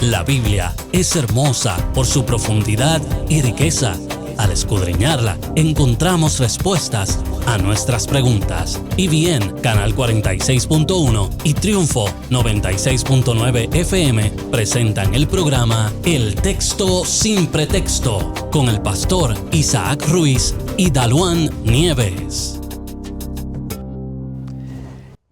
La Biblia es hermosa por su profundidad y riqueza. Al escudriñarla, encontramos respuestas a nuestras preguntas. EBN Canal 46.1 y Triunfo 96.9 FM presentan el programa El Texto Sin Pretexto con el pastor Isaac Ruiz y Daluán Nieves.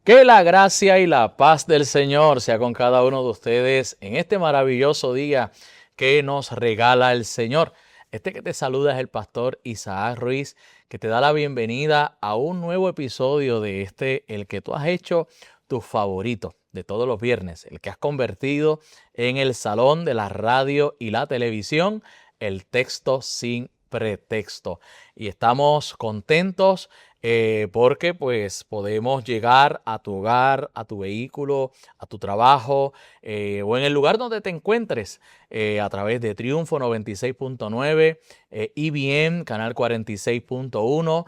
Que la gracia y la paz del Señor sea con cada uno de ustedes en este maravilloso día que nos regala el Señor. Este que te saluda es el pastor Isaac Ruiz, que te da la bienvenida a un nuevo episodio de el que tú has hecho tu favorito de todos los viernes, el que has convertido en el salón de la radio y la televisión, El Texto Sin Pretexto. Y estamos contentos porque pues podemos llegar a tu hogar, a tu vehículo, a tu trabajo o en el lugar donde te encuentres a través de Triunfo 96.9, EBN Canal 46.1,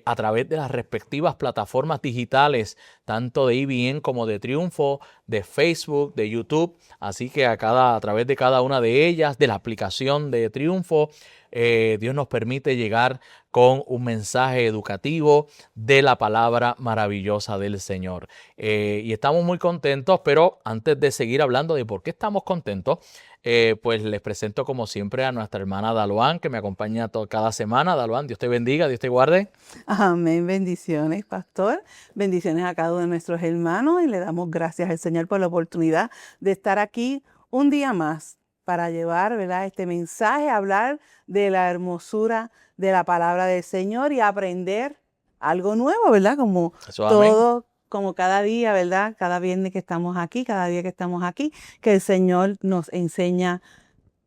a través de las respectivas plataformas digitales, tanto de EBN como de Triunfo, de Facebook, de YouTube. Así que a través de cada una de ellas, de la aplicación de Triunfo, Dios nos permite llegar con un mensaje educativo de la palabra maravillosa del Señor. Y estamos muy contentos, pero antes de seguir hablando de por qué estamos contentos, pues les presento como siempre a nuestra hermana Daluán, que me acompaña cada semana. Daluán, Dios te bendiga, Dios te guarde. Amén, bendiciones, pastor. Bendiciones a cada uno de nuestros hermanos y le damos gracias al Señor por la oportunidad de estar aquí un día más para llevar, ¿verdad?, este mensaje, hablar de la hermosura de la palabra del Señor y aprender algo nuevo, ¿verdad? Como Eso, todo, amén. como cada día, ¿verdad? Cada viernes que estamos aquí, cada día que estamos aquí, que el Señor nos enseña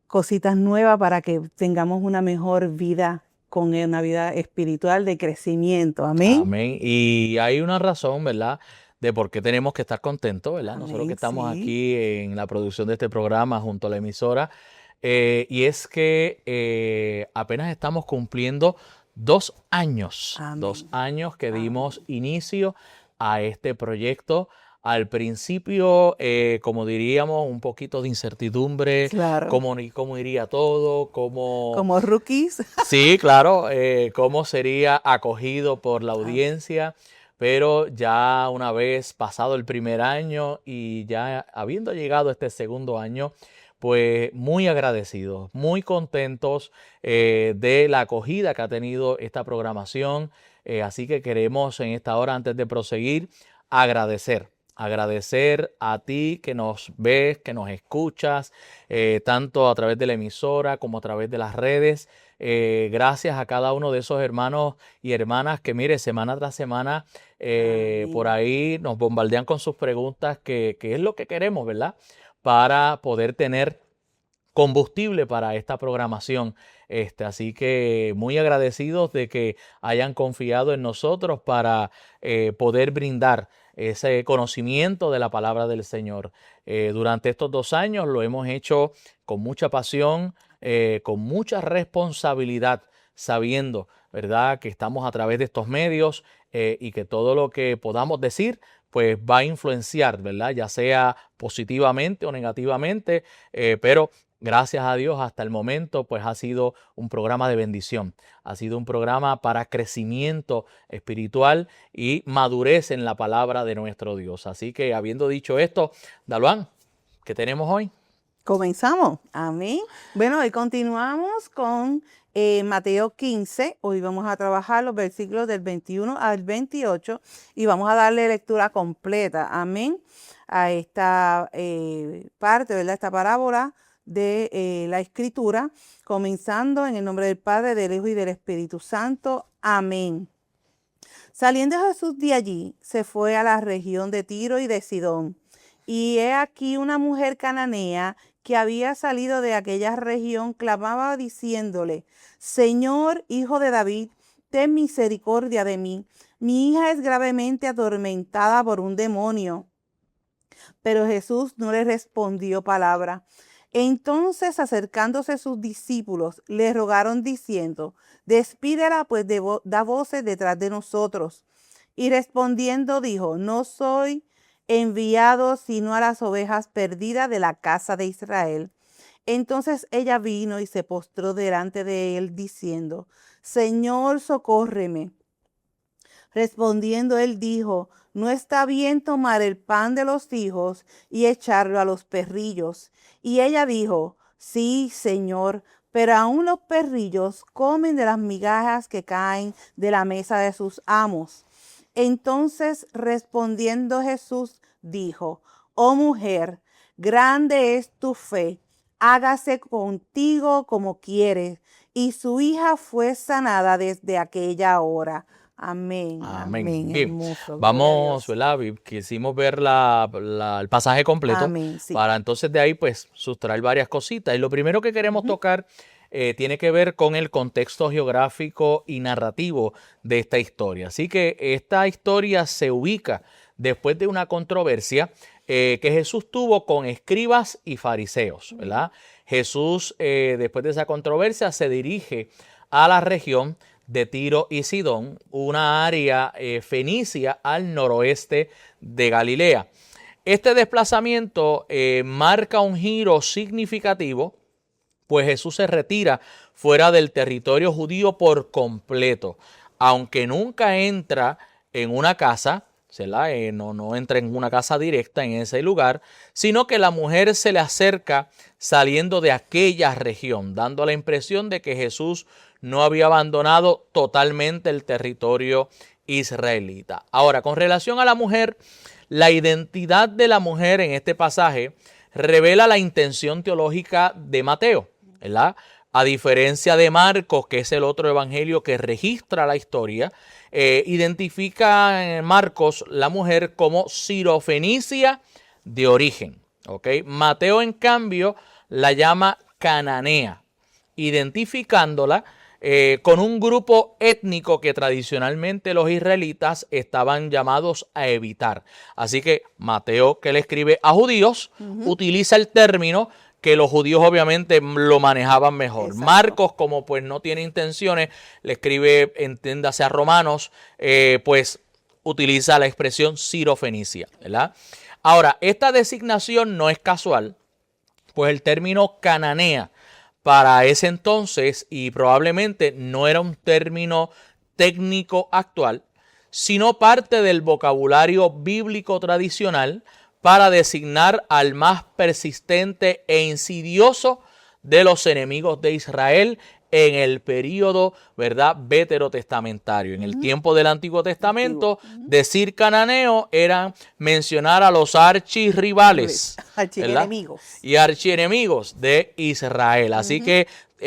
cositas nuevas para que tengamos una mejor vida con Él, una vida espiritual de crecimiento. Amén. Amén. Y hay una razón, ¿verdad?, de por qué tenemos que estar contentos, ¿verdad? Amén, Nosotros que estamos sí. aquí en la producción de este programa junto a la emisora, y es que apenas estamos cumpliendo 2 años, Amén. 2 años que dimos Amén. inicio a este proyecto. Al principio, como diríamos, un poquito de incertidumbre, Claro. cómo iría todo, Como rookies. Sí, claro, cómo sería acogido por la audiencia, pero ya una vez pasado el primer año y ya habiendo llegado este segundo año, pues muy agradecidos, muy contentos de la acogida que ha tenido esta programación. Así que queremos en esta hora, antes de proseguir, agradecer a ti que nos ves, que nos escuchas, tanto a través de la emisora como a través de las redes. Gracias a cada uno de esos hermanos y hermanas que, mire, semana tras semana por ahí nos bombardean con sus preguntas, que es lo que queremos, ¿verdad?, para poder tener combustible para esta programación. Así que muy agradecidos de que hayan confiado en nosotros para poder brindar ese conocimiento de la palabra del Señor. Durante estos 2 años lo hemos hecho con mucha pasión, con mucha responsabilidad, sabiendo, ¿verdad?, que estamos a través de estos medios y que todo lo que podamos decir pues va a influenciar, ¿verdad?, ya sea positivamente o negativamente, pero gracias a Dios hasta el momento pues ha sido un programa de bendición, ha sido un programa para crecimiento espiritual y madurez en la palabra de nuestro Dios. Así que habiendo dicho esto, Daluán, ¿qué tenemos hoy? Comenzamos. Amén. Bueno, hoy continuamos con Mateo 15. Hoy vamos a trabajar los versículos del 21 al 28 y vamos a darle lectura completa. Amén. A esta parte, ¿verdad? Esta parábola de la Escritura, comenzando en el nombre del Padre, del Hijo y del Espíritu Santo. Amén. Saliendo Jesús de allí, se fue a la región de Tiro y de Sidón. Y he aquí una mujer cananea que había salido de aquella región clamaba diciéndole: Señor, Hijo de David, ten misericordia de mí. Mi hija es gravemente atormentada por un demonio. Pero Jesús no le respondió palabra. Entonces, acercándose sus discípulos, le rogaron diciendo: Despídela, pues da voces detrás de nosotros. Y respondiendo dijo: No soy enviado sino a las ovejas perdidas de la casa de Israel. Entonces ella vino y se postró delante de él, diciendo: Señor, socórreme. Respondiendo él dijo: No está bien tomar el pan de los hijos y echarlo a los perrillos. Y ella dijo: Sí, Señor, pero aún los perrillos comen de las migajas que caen de la mesa de sus amos. Entonces respondiendo Jesús dijo: Oh mujer, grande es tu fe, hágase contigo como quieres. Y su hija fue sanada desde aquella hora. Amén. Amén. Bien, Hermoso. vamos, ¿verdad? Quisimos ver el pasaje completo. Amén, sí. Para entonces de ahí pues sustraer varias cositas. Y lo primero que queremos tocar tiene que ver con el contexto geográfico y narrativo de esta historia. Así que esta historia se ubica después de una controversia que Jesús tuvo con escribas y fariseos, ¿verdad? Jesús, después de esa controversia, se dirige a la región de Tiro y Sidón, una área fenicia al noroeste de Galilea. Este desplazamiento marca un giro significativo, pues Jesús se retira fuera del territorio judío por completo, aunque nunca entra en una casa, no entra en una casa directa en ese lugar, sino que la mujer se le acerca saliendo de aquella región, dando la impresión de que Jesús no había abandonado totalmente el territorio israelita. Ahora, con relación a la mujer, la identidad de la mujer en este pasaje revela la intención teológica de Mateo, ¿verdad? A diferencia de Marcos, que es el otro evangelio que registra la historia, identifica en Marcos la mujer como sirofenicia de origen. ¿Okay? Mateo, en cambio, la llama cananea, identificándola con un grupo étnico que tradicionalmente los israelitas estaban llamados a evitar. Así que Mateo, que le escribe a judíos, utiliza el término que los judíos obviamente lo manejaban mejor. Exacto. Marcos, como pues no tiene intenciones, le escribe, entiéndase, a romanos, pues utiliza la expresión sirofenicia, ¿verdad? Ahora, esta designación no es casual, pues el término cananea para ese entonces, y probablemente no era un término técnico actual, sino parte del vocabulario bíblico tradicional para designar al más persistente e insidioso de los enemigos de Israel en el período, ¿verdad?, veterotestamentario. En el tiempo del Antiguo Testamento, decir cananeo era mencionar a los archirrivales, archienemigos, y archienemigos de Israel. Así que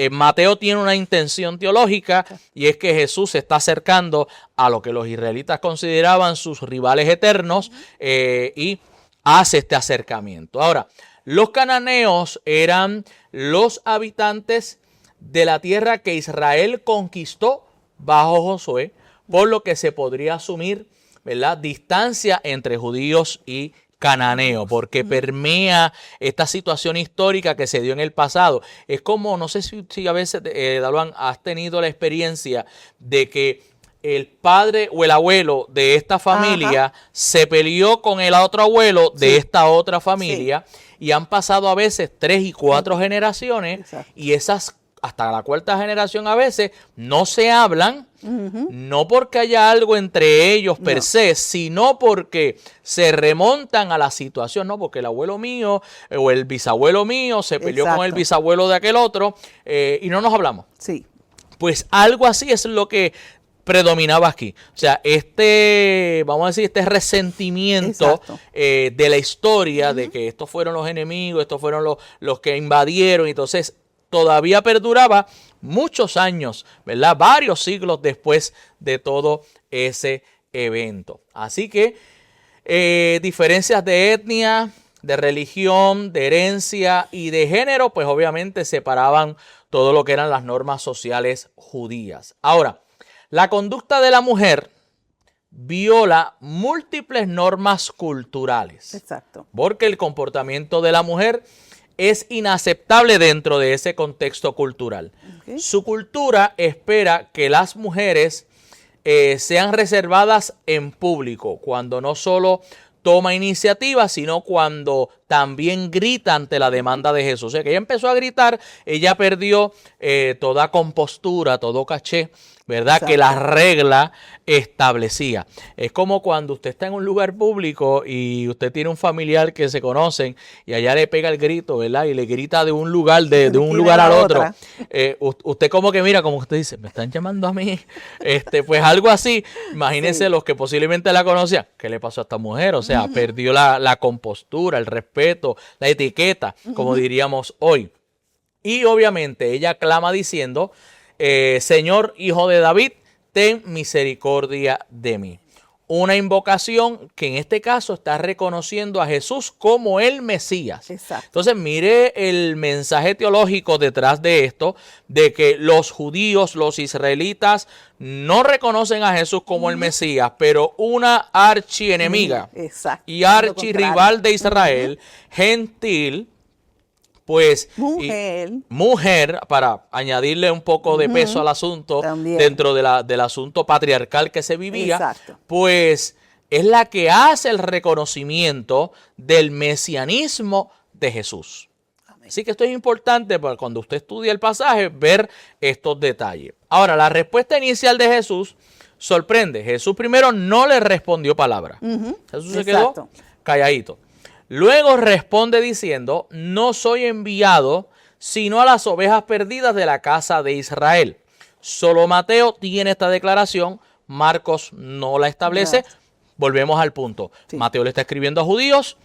Mateo tiene una intención teológica, y es que Jesús se está acercando a lo que los israelitas consideraban sus rivales eternos, y hace este acercamiento. Ahora, los cananeos eran los habitantes de la tierra que Israel conquistó bajo Josué, por lo que se podría asumir, ¿verdad?, distancia entre judíos y cananeos, porque permea esta situación histórica que se dio en el pasado. Es como, no sé si a veces, Dalvan, has tenido la experiencia de que el padre o el abuelo de esta familia se peleó con el otro abuelo de esta otra familia, y han pasado a veces 3 y 4 generaciones, y esas hasta la 4ª generación a veces no se hablan, no porque haya algo entre ellos per se, sino porque se remontan a la situación, no porque el abuelo mío o el bisabuelo mío se peleó con el bisabuelo de aquel otro, y no nos hablamos. Sí. Pues algo así es lo que predominaba aquí. O sea, vamos a decir, este resentimiento de la historia, de que estos fueron los enemigos, estos fueron los que invadieron, entonces todavía perduraba muchos años, ¿verdad? Varios siglos después de todo ese evento. Así que diferencias de etnia, de religión, de herencia y de género, pues obviamente separaban todo lo que eran las normas sociales judías. Ahora, la conducta de la mujer viola múltiples normas culturales. Exacto. Porque el comportamiento de la mujer es inaceptable dentro de ese contexto cultural. Su cultura espera que las mujeres sean reservadas en público, cuando no solo toma iniciativa, sino cuando también grita ante la demanda de Jesús. O sea, que ella empezó a gritar, ella perdió toda compostura, todo caché, ¿verdad? Exacto. Que la regla establecía. Es como cuando usted está en un lugar público y usted tiene un familiar que se conocen y allá le pega el grito, ¿verdad? Y le grita de un lugar, de un lugar al otro. Usted como que mira, como usted dice, me están llamando a mí. Pues algo así. Imagínense los que posiblemente la conocían. ¿Qué le pasó a esta mujer? O sea, perdió la compostura, el respeto, la etiqueta, como diríamos hoy. Y obviamente ella clama diciendo, Señor, Hijo de David, ten misericordia de mí. Una invocación que en este caso está reconociendo a Jesús como el Mesías. Exacto. Entonces mire el mensaje teológico detrás de esto, de que los judíos, los israelitas, no reconocen a Jesús como el Mesías, pero una archienemiga y archirrival de Israel, gentil, pues mujer, para añadirle un poco de peso al asunto, también, dentro del asunto patriarcal que se vivía, exacto, pues es la que hace el reconocimiento del mesianismo de Jesús. Amén. Así que esto es importante para cuando usted estudia el pasaje, ver estos detalles. Ahora, la respuesta inicial de Jesús sorprende. Jesús primero no le respondió palabra. Jesús se quedó calladito. Luego responde diciendo, no soy enviado sino a las ovejas perdidas de la casa de Israel. Solo Mateo tiene esta declaración, Marcos no la establece. Volvemos al punto. Sí. Mateo le está escribiendo a judíos,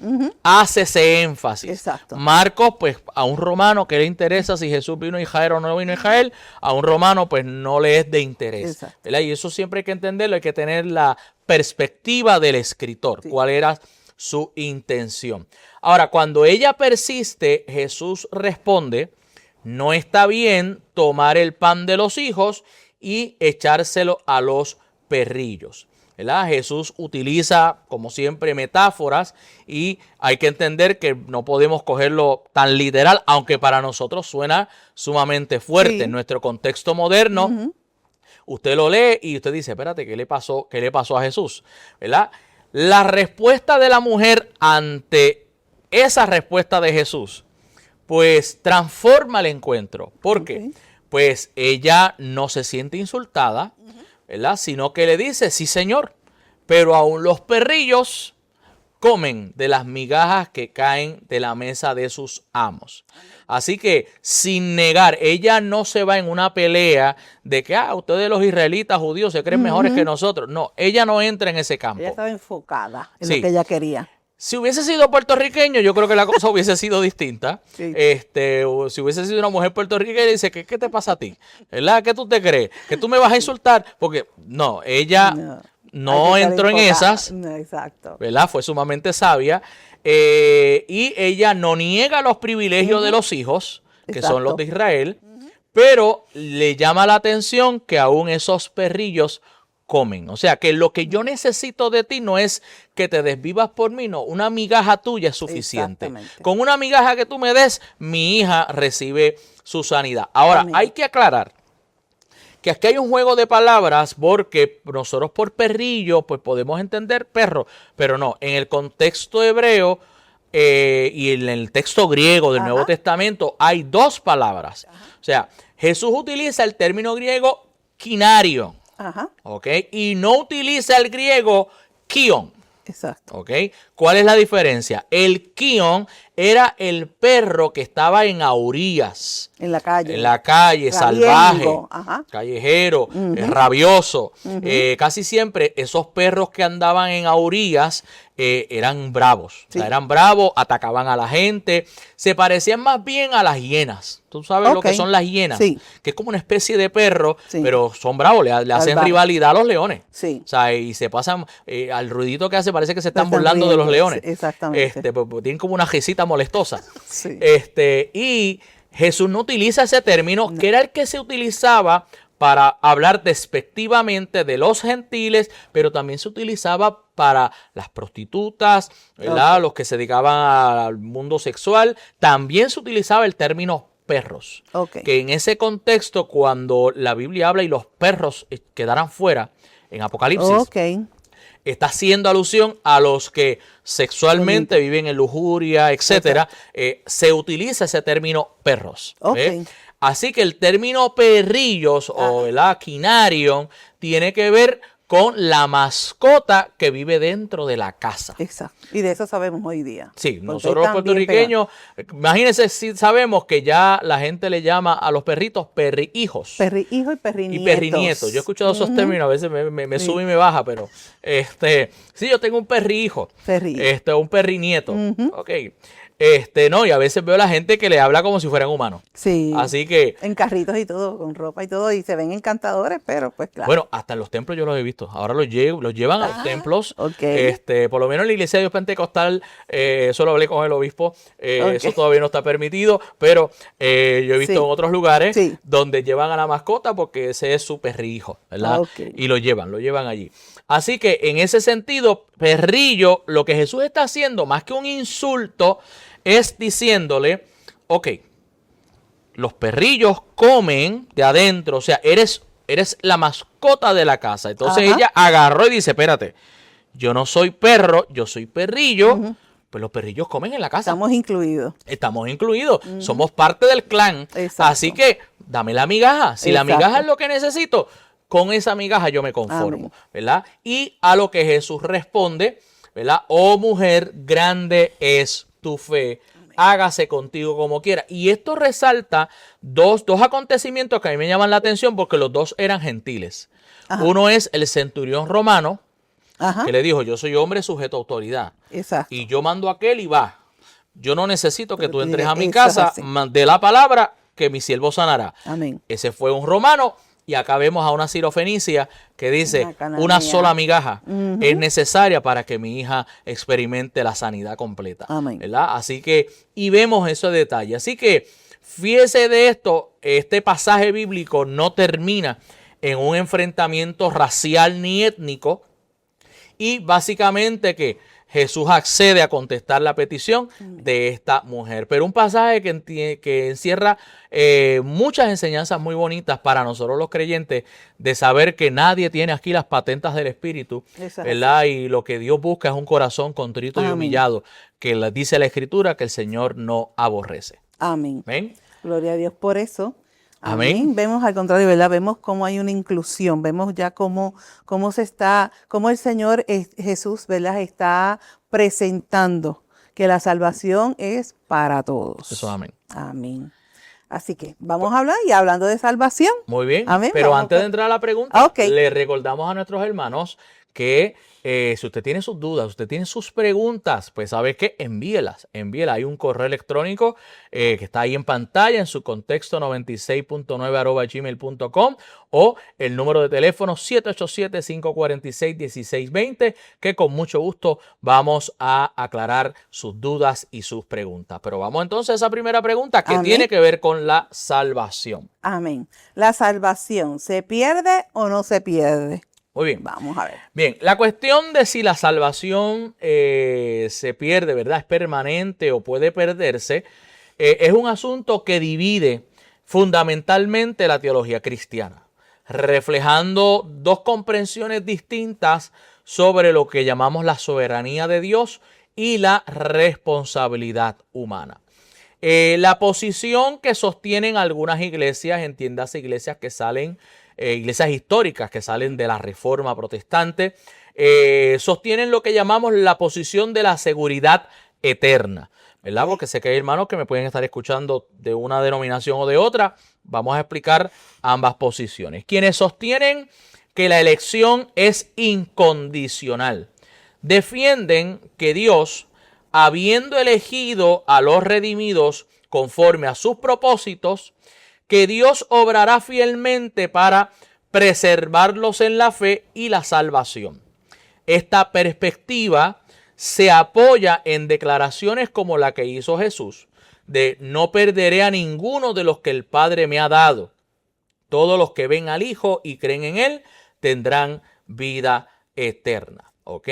hace ese énfasis. Exacto. Marcos, pues a un romano que le interesa si Jesús vino a Israel o no vino a Israel, a un romano pues no le es de interés. Y eso siempre hay que entenderlo, hay que tener la perspectiva del escritor, cuál era su intención. Ahora, cuando ella persiste, Jesús responde, no está bien tomar el pan de los hijos y echárselo a los perrillos. ¿Verdad? Jesús utiliza, como siempre, metáforas y hay que entender que no podemos cogerlo tan literal, aunque para nosotros suena sumamente fuerte. Sí. En nuestro contexto moderno, usted lo lee y usted dice, espérate, ¿qué le pasó a Jesús? ¿Verdad? La respuesta de la mujer ante esa respuesta de Jesús, pues transforma el encuentro. ¿Por qué? Pues ella no se siente insultada, ¿verdad? Sino que le dice, sí señor, pero aún los perrillos comen de las migajas que caen de la mesa de sus amos. Así que sin negar, ella no se va en una pelea de que ustedes los israelitas judíos se creen mejores que nosotros. No, ella no entra en ese campo. Ella estaba enfocada en lo que ella quería. Si hubiese sido puertorriqueño, yo creo que la cosa hubiese sido distinta. Sí. O si hubiese sido una mujer puertorriqueña, dice, ¿qué te pasa a ti? ¿Verdad? ¿Qué tú te crees? ¿Que tú me vas a insultar? Porque no, ella no entró en esas. No, exacto. ¿Verdad? Fue sumamente sabia. Y ella no niega los privilegios de los hijos, que son los de Israel, pero le llama la atención que aún esos perrillos comen. O sea, que lo que yo necesito de ti no es que te desvivas por mí, no. Una migaja tuya es suficiente. Con una migaja que tú me des, mi hija recibe su sanidad. Ahora, hay que aclarar que aquí hay un juego de palabras porque nosotros por perrillo pues podemos entender perro, pero no, en el contexto hebreo y en el texto griego del Nuevo Testamento hay dos palabras. O sea, Jesús utiliza el término griego quinario, y no utiliza el griego kion. Exacto. ¿Cuál es la diferencia? El kion era el perro que estaba en aurías. En la calle. En la calle, salvaje, callejero, rabioso. Casi siempre esos perros que andaban en aurías eran bravos. O sea, eran bravos, atacaban a la gente. Se parecían más bien a las hienas. ¿Tú sabes lo que son las hienas? Sí. Que es como una especie de perro, pero son bravos, le hacen rivalidad a los leones. Sí. O sea, y se pasan, al ruidito que hace parece que se están burlando de los leones. Exactamente. Pues, tienen como una risita molestosa. Sí. Y Jesús no utiliza ese término, que era el que se utilizaba para hablar despectivamente de los gentiles, pero también se utilizaba para las prostitutas, ¿verdad? Los que se dedicaban al mundo sexual. También se utilizaba el término perros. Que en ese contexto, cuando la Biblia habla y los perros quedaran fuera, en Apocalipsis, está haciendo alusión a los que sexualmente viven en lujuria, etcétera. Se utiliza ese término perros. Ok. Así que el término perrillos o el quinarion tiene que ver con la mascota que vive dentro de la casa. Exacto. Y de eso sabemos hoy día. Sí, Porque nosotros los están bien puertorriqueños, imagínense si sabemos que ya la gente le llama a los perritos perrijos. Perrihijo y perrinietos. Y perrinietos. Yo he escuchado esos términos, a veces me Sí. sube y me baja, pero sí, yo tengo un perrihijo. Perrihijo. Un perrinieto. Ok. No, y a veces veo a la gente que le habla como si fueran humanos. Sí. Así que, En carritos y todo, con ropa y todo, y se ven encantadores, pero pues claro. bueno, hasta en los templos yo los he visto. Ahora los llevan a los templos. ok. Por lo menos en la iglesia de Dios Pentecostal, eso lo hablé con el obispo, eso Ok. todavía no está permitido, pero yo he visto Sí. en otros lugares Sí. donde llevan a la mascota porque ese es su perrijo, ¿verdad? Ok. Y lo llevan allí. Así que en ese sentido, perrillo, lo que Jesús está haciendo, más que un insulto, es diciéndole, ok, los perrillos comen de adentro, o sea, eres la mascota de la casa. Entonces Ajá. ella agarró y dice, espérate, yo no soy perro, yo soy perrillo, pues los perrillos comen en la casa. Estamos incluidos. Estamos incluidos, somos parte del clan. Exacto. Así que dame la migaja. Si la Exacto. migaja es lo que necesito, con esa migaja yo me conformo, Amén. ¿verdad? Y a lo que Jesús responde, ¿verdad? Oh mujer, grande es tu fe, hágase contigo como quiera. Y esto resalta dos acontecimientos que a mí me llaman la atención porque los dos eran gentiles. Ajá. Uno es el centurión romano, Ajá. que le dijo, yo soy hombre sujeto a autoridad Exacto. y yo mando a aquel y va. Yo no necesito que Pero tú entres a mi eso es casa, así. de la palabra que mi siervo sanará. Amén. Ese fue un romano. Y acá vemos a una sirofenicia que dice, Una cananea. una sola migaja es necesaria para que mi hija experimente la sanidad completa. Amén. ¿Verdad? Así que, y vemos ese detalle. Así que, fíjese de esto, este pasaje bíblico no termina en un enfrentamiento racial ni étnico. Y básicamente que Jesús accede a contestar la petición de esta mujer. Pero un pasaje que encierra muchas enseñanzas muy bonitas para nosotros los creyentes de saber que nadie tiene aquí las patentes del Espíritu, Eso es ¿verdad? Y lo que Dios busca es un corazón contrito y Amén. humillado, que dice la Escritura que el Señor no aborrece. Amén. ¿Ven? Gloria a Dios por eso. Amén. Vemos al contrario, ¿verdad? Vemos cómo hay una inclusión, vemos ya cómo el Señor Jesús, ¿verdad? Está presentando que la salvación es para todos. Eso, amén. Amén. Así que vamos a hablar y hablando de salvación. Muy bien, Amén. pero Vamos antes de a- entrar a la pregunta, Ok. le recordamos a nuestros hermanos que si usted tiene sus dudas, usted tiene sus preguntas, pues ¿sabe qué? Envíelas. Hay un correo electrónico que está ahí en pantalla, en su contexto 96.9@gmail.com o el número de teléfono 787-546-1620, que con mucho gusto vamos a aclarar sus dudas y sus preguntas. Pero vamos entonces a esa primera pregunta que Amén. tiene que ver con la salvación. Amén. ¿La salvación se pierde o no se pierde? Muy bien. Vamos a ver. Bien, la cuestión de si la salvación se pierde, ¿verdad? Es permanente o puede perderse, es un asunto que divide fundamentalmente la teología cristiana, reflejando dos comprensiones distintas sobre lo que llamamos la soberanía de Dios y la responsabilidad humana. La posición que sostienen algunas iglesias, entiéndase iglesias que salen, iglesias históricas que salen de la Reforma Protestante, sostienen lo que llamamos la posición de la seguridad eterna, ¿verdad? Porque sé que hay hermanos que me pueden estar escuchando de una denominación o de otra. Vamos a explicar ambas posiciones. Quienes sostienen que la elección es incondicional, defienden que Dios, habiendo elegido a los redimidos conforme a sus propósitos, que Dios obrará fielmente para preservarlos en la fe y la salvación. Esta perspectiva se apoya en declaraciones como la que hizo Jesús, de no perderé a ninguno de los que el Padre me ha dado. Todos los que ven al Hijo y creen en Él tendrán vida eterna. ¿Ok?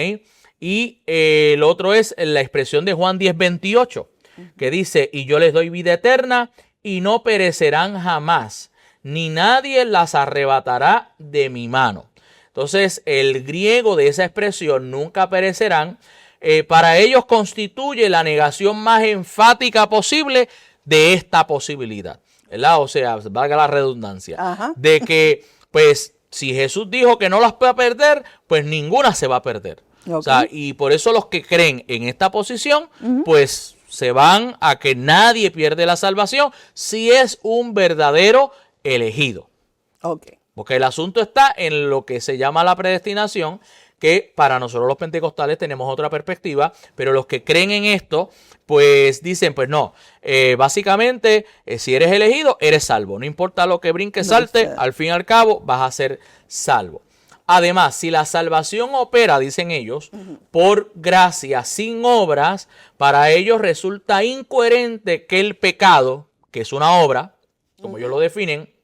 Y el otro es la expresión de Juan 10:28, que dice, y yo les doy vida eterna y no perecerán jamás, ni nadie las arrebatará de mi mano. Entonces, el griego de esa expresión, nunca perecerán, para ellos constituye la negación más enfática posible de esta posibilidad, ¿verdad? O sea, valga la redundancia, Ajá. de que, pues, si Jesús dijo que no las va a perder, pues ninguna se va a perder. O sea, y por eso los que creen en esta posición, pues se van a que nadie pierde la salvación si es un verdadero elegido. Porque el asunto está en lo que se llama la predestinación, que para nosotros los pentecostales tenemos otra perspectiva, pero los que creen en esto, pues dicen, pues no, básicamente si eres elegido, eres salvo. No importa lo que brinque, salte, al fin y al cabo vas a ser salvo. Además, si la salvación opera, dicen ellos, por gracia, sin obras, para ellos resulta incoherente que el pecado, que es una obra, como ellos lo definen,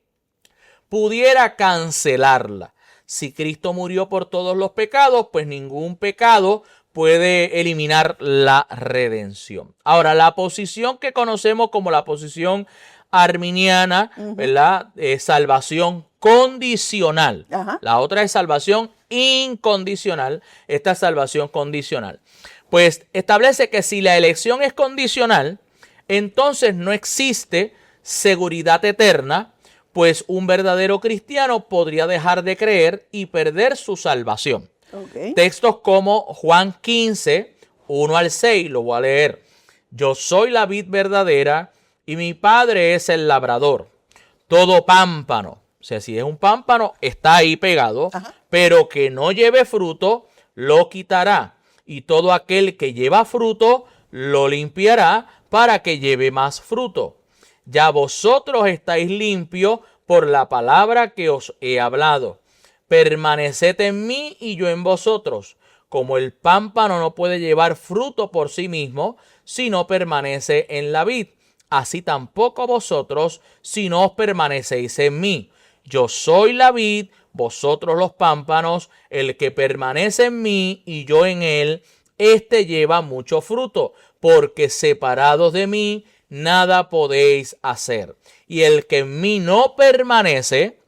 pudiera cancelarla. Si Cristo murió por todos los pecados, pues ningún pecado puede eliminar la redención. Ahora, la posición que conocemos como la posición arminiana, ¿verdad? Salvación condicional. La otra es salvación incondicional. Esta es salvación condicional. Pues establece que si la elección es condicional, entonces no existe seguridad eterna, pues un verdadero cristiano podría dejar de creer y perder su salvación. Textos como Juan 15, 1 al 6, lo voy a leer. Yo soy la vid verdadera y mi Padre es el labrador. Todo pámpano, o sea, si es un pámpano, está ahí pegado, pero que no lleve fruto, lo quitará. Y todo aquel que lleva fruto, lo limpiará para que lleve más fruto. Ya vosotros estáis limpios por la palabra que os he hablado. Permaneced en mí y yo en vosotros. Como el pámpano no puede llevar fruto por sí mismo si no permanece en la vid, así tampoco vosotros si no os permanecéis en mí. Yo soy la vid, vosotros los pámpanos. El que permanece en mí y yo en él, éste lleva mucho fruto, porque separados de mí nada podéis hacer. Y el que en mí no permanece,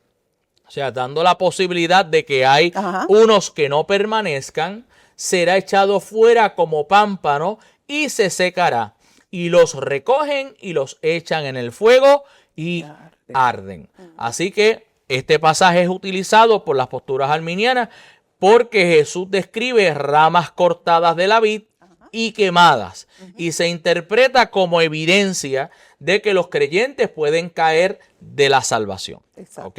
o sea, dando la posibilidad de que hay unos que no permanezcan, será echado fuera como pámpano y se secará. Y los recogen y los echan en el fuego y arden. Así que este pasaje es utilizado por las posturas arminianas porque Jesús describe ramas cortadas de la vid y quemadas, y se interpreta como evidencia de que los creyentes pueden caer de la salvación. ¿Ok?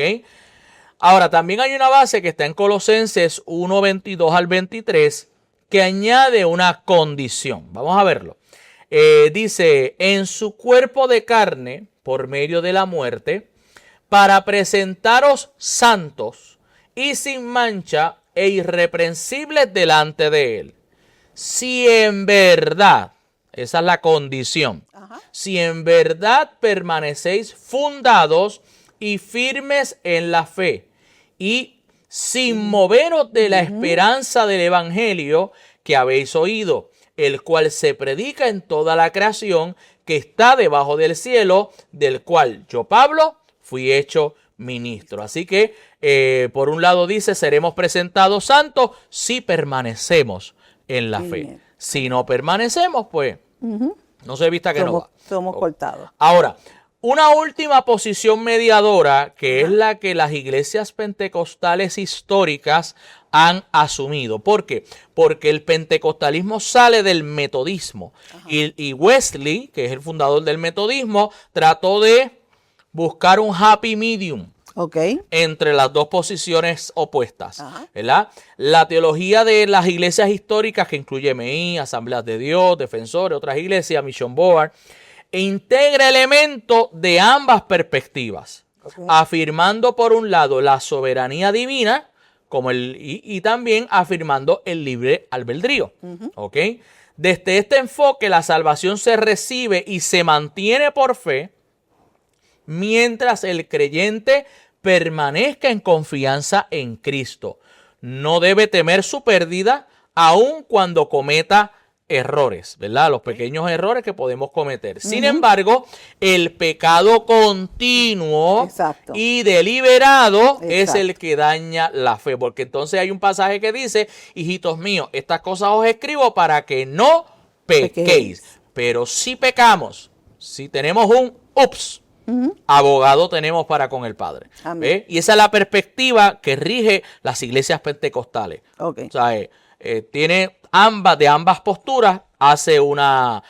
Ahora, también hay una base que está en Colosenses 1, 22 al 23, que añade una condición. Vamos a verlo. Dice, en su cuerpo de carne, por medio de la muerte, para presentaros santos y sin mancha e irreprensibles delante de él. Si en verdad, esa es la condición, si en verdad permanecéis fundados y firmes en la fe y sin moveros de la esperanza del evangelio que habéis oído, el cual se predica en toda la creación que está debajo del cielo, del cual yo, Pablo, fui hecho ministro. Así que, por un lado dice, seremos presentados santos si permanecemos en la fe. Si no permanecemos, pues, no se vista que no va. Somos cortados. Ahora, una última posición mediadora, que es la que las iglesias pentecostales históricas han asumido. ¿Por qué? Porque el pentecostalismo sale del metodismo. Y Wesley, que es el fundador del metodismo, trató de buscar un happy medium entre las dos posiciones opuestas, ¿verdad? La teología de las iglesias históricas, que incluye MI, Asambleas de Dios, Defensores, otras iglesias, Mission Board, integra elementos de ambas perspectivas, afirmando por un lado la soberanía divina como y también afirmando el libre albedrío. Desde este enfoque, la salvación se recibe y se mantiene por fe, mientras el creyente permanezca en confianza en Cristo. No debe temer su pérdida, aun cuando cometa errores, ¿verdad? Los pequeños errores que podemos cometer. Sin embargo, el pecado continuo Exacto. y deliberado Exacto. es el que daña la fe. Porque entonces hay un pasaje que dice, hijitos míos, estas cosas os escribo para que no pequéis. Pero si pecamos, si tenemos un ups, abogado tenemos para con el Padre. Amén. Y esa es la perspectiva que rige las iglesias pentecostales. Okay. O sea, tiene de ambas posturas, hace una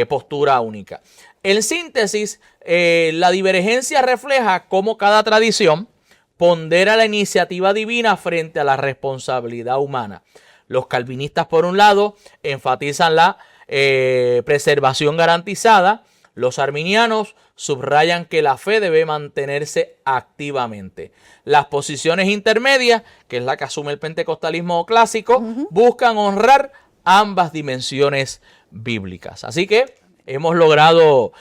postura única. En síntesis, la divergencia refleja cómo cada tradición pondera la iniciativa divina frente a la responsabilidad humana. Los calvinistas, por un lado, enfatizan la preservación garantizada. Los arminianos subrayan que la fe debe mantenerse activamente. Las posiciones intermedias, que es la que asume el pentecostalismo clásico, buscan honrar ambas dimensiones bíblicas. Así que hemos logrado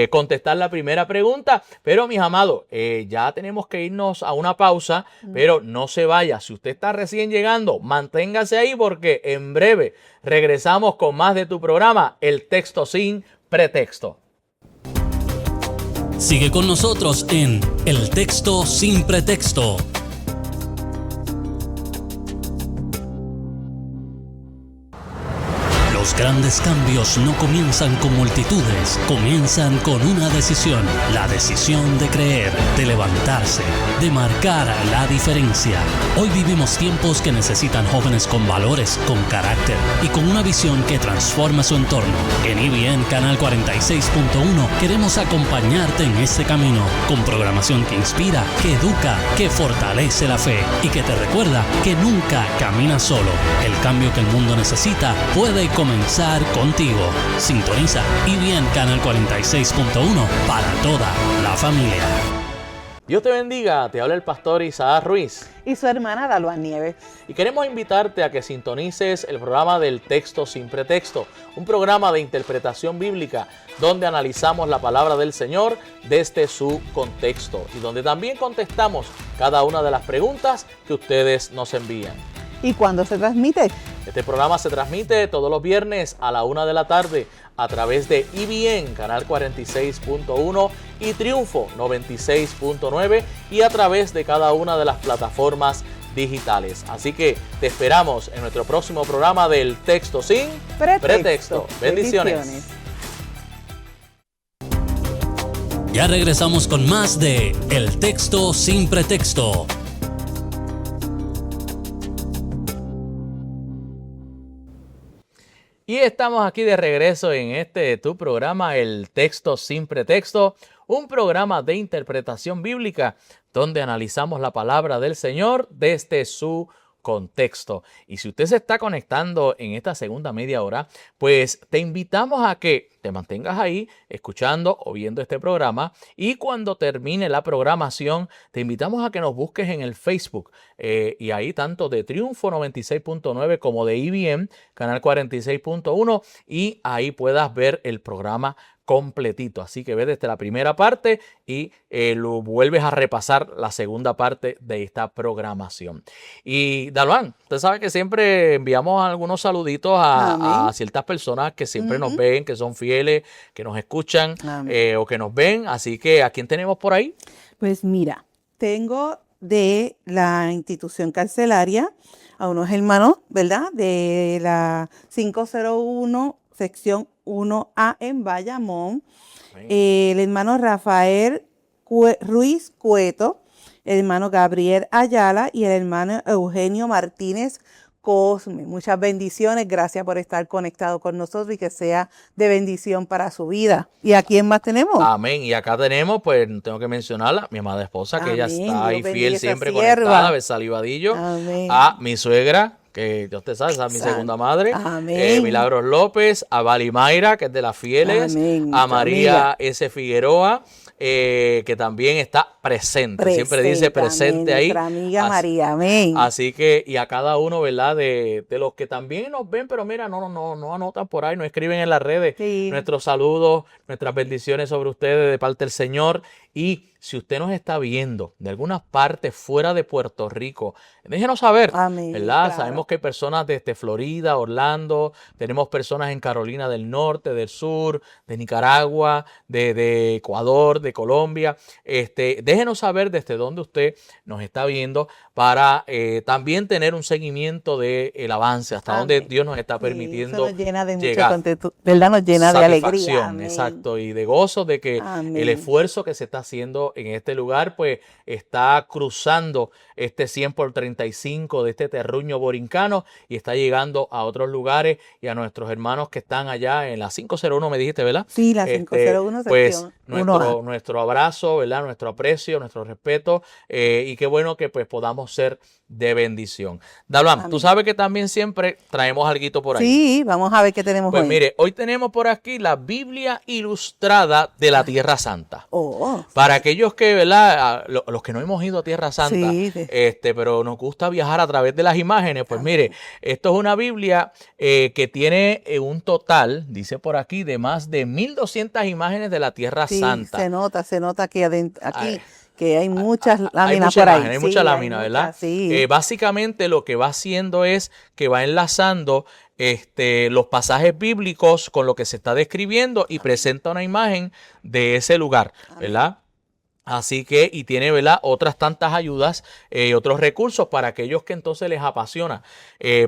contestar la primera pregunta, pero mis amados, ya tenemos que irnos a una pausa, pero no se vaya. Si usted está recién llegando, manténgase ahí porque en breve regresamos con más de tu programa, El Texto Sin Pretexto. Sigue con nosotros en El Texto Sin Pretexto. Los grandes cambios no comienzan con multitudes, comienzan con una decisión. La decisión de creer, de levantarse, de marcar la diferencia. Hoy vivimos tiempos que necesitan jóvenes con valores, con carácter y con una visión que transforma su entorno. En IBN Canal 46.1 queremos acompañarte en este camino con programación que inspira, que educa, que fortalece la fe y que te recuerda que nunca caminas solo. El cambio que el mundo necesita puede comenzar contigo. Sintoniza IBN Canal 46.1 para toda la familia. Dios te bendiga, te habla el pastor Isaac Ruiz. Y su hermana Dalwan Nieves. Y queremos invitarte a que sintonices el programa del Texto Sin Pretexto, un programa de interpretación bíblica donde analizamos la palabra del Señor desde su contexto y donde también contestamos cada una de las preguntas que ustedes nos envían. ¿Y cuándo se transmite? Este programa se transmite todos los viernes a la 1 de la tarde a través de IBN Canal 46.1 y Triunfo 96.9 y a través de cada una de las plataformas digitales. Así que te esperamos en nuestro próximo programa del Texto Sin Pretexto. Bendiciones. Ya regresamos con más de El Texto Sin Pretexto. Y estamos aquí de regreso en tu programa, El Texto Sin Pretexto, un programa de interpretación bíblica donde analizamos la palabra del Señor desde su contexto. Y si usted se está conectando en esta segunda media hora, pues te invitamos a que te mantengas ahí escuchando o viendo este programa y cuando termine la programación te invitamos a que nos busques en el Facebook y ahí tanto de Triunfo 96.9 como de IBN Canal 46.1 y ahí puedas ver el programa completito. Así que ve desde la primera parte y lo vuelves a repasar la segunda parte de esta programación. Y Dalwan, usted sabe que siempre enviamos algunos saluditos a ciertas personas que siempre nos ven, que son fieles, que nos escuchan o que nos ven. Así que, ¿a quién tenemos por ahí? Pues mira, tengo de la institución carcelaria a unos hermanos, ¿verdad? De la 501 sección 1A en Bayamón, el hermano Rafael Ruiz Cueto, el hermano Gabriel Ayala y el hermano Eugenio Martínez Cosme. Muchas bendiciones, gracias por estar conectado con nosotros y que sea de bendición para su vida. ¿Y a quién más tenemos? Amén. Y acá tenemos, pues tengo que mencionarla, mi amada esposa, que ella está ahí fiel siempre sierva. conectada, Besalí Vadillo, a mi suegra, que Dios te sabe, esa es mi segunda madre, Milagros López, a Vali Mayra, que es de las fieles, a María S. Figueroa, que también está presente, siempre dice presente ahí. Nuestra amiga María, amén. Así que, y a cada uno, ¿verdad? De los que también nos ven, pero mira, no anotan por ahí, no escriben en las redes nuestros saludos, nuestras bendiciones sobre ustedes de parte del Señor. Y si usted nos está viendo de alguna parte fuera de Puerto Rico, déjenos saber, Amén, ¿verdad? claro. Sabemos que hay personas desde Florida, Orlando, tenemos personas en Carolina del Norte, del Sur, de Nicaragua, de Ecuador, de Colombia. Déjenos saber desde dónde usted nos está viendo para también tener un seguimiento del avance, hasta dónde Amén. Dios nos está Sí, permitiendo eso nos llena de mucho llegar. contento, ¿verdad? Nos llena de alegría. Satisfacción, Amén. exacto, y de gozo de que el Amén. esfuerzo que se está haciendo en este lugar, pues está cruzando este 100 por 35 de este terruño borincano y está llegando a otros lugares y a nuestros hermanos que están allá en la 501, me dijiste, ¿verdad? Sí, la 501 Pues sección 1A. nuestro abrazo, ¿verdad? Nuestro aprecio, nuestro respeto y qué bueno que pues podamos ser de bendición. Dalvan, tú Amén. sabes que también siempre traemos alguito por ahí. Sí, vamos a ver qué tenemos Pues hoy. mire, hoy tenemos por aquí la Biblia ilustrada de la Tierra Santa. Oh, Para aquellos que, ¿verdad? Los que no hemos ido a Tierra Santa, Sí, pero nos gusta viajar a través de las imágenes, pues mire, esto es una Biblia que tiene un total, dice por aquí, de más de 1200 imágenes de la Tierra sí, Santa. se nota aquí adentro, aquí Ay, que hay muchas hay láminas mucha por ahí. imagen, hay Sí, mucha lámina, ¿verdad? muchas, sí. Básicamente lo que va haciendo es que va enlazando los pasajes bíblicos con lo que se está describiendo y presenta una imagen de ese lugar, ¿verdad? Así que, y tiene, ¿verdad?, otras tantas ayudas y otros recursos para aquellos que entonces les apasiona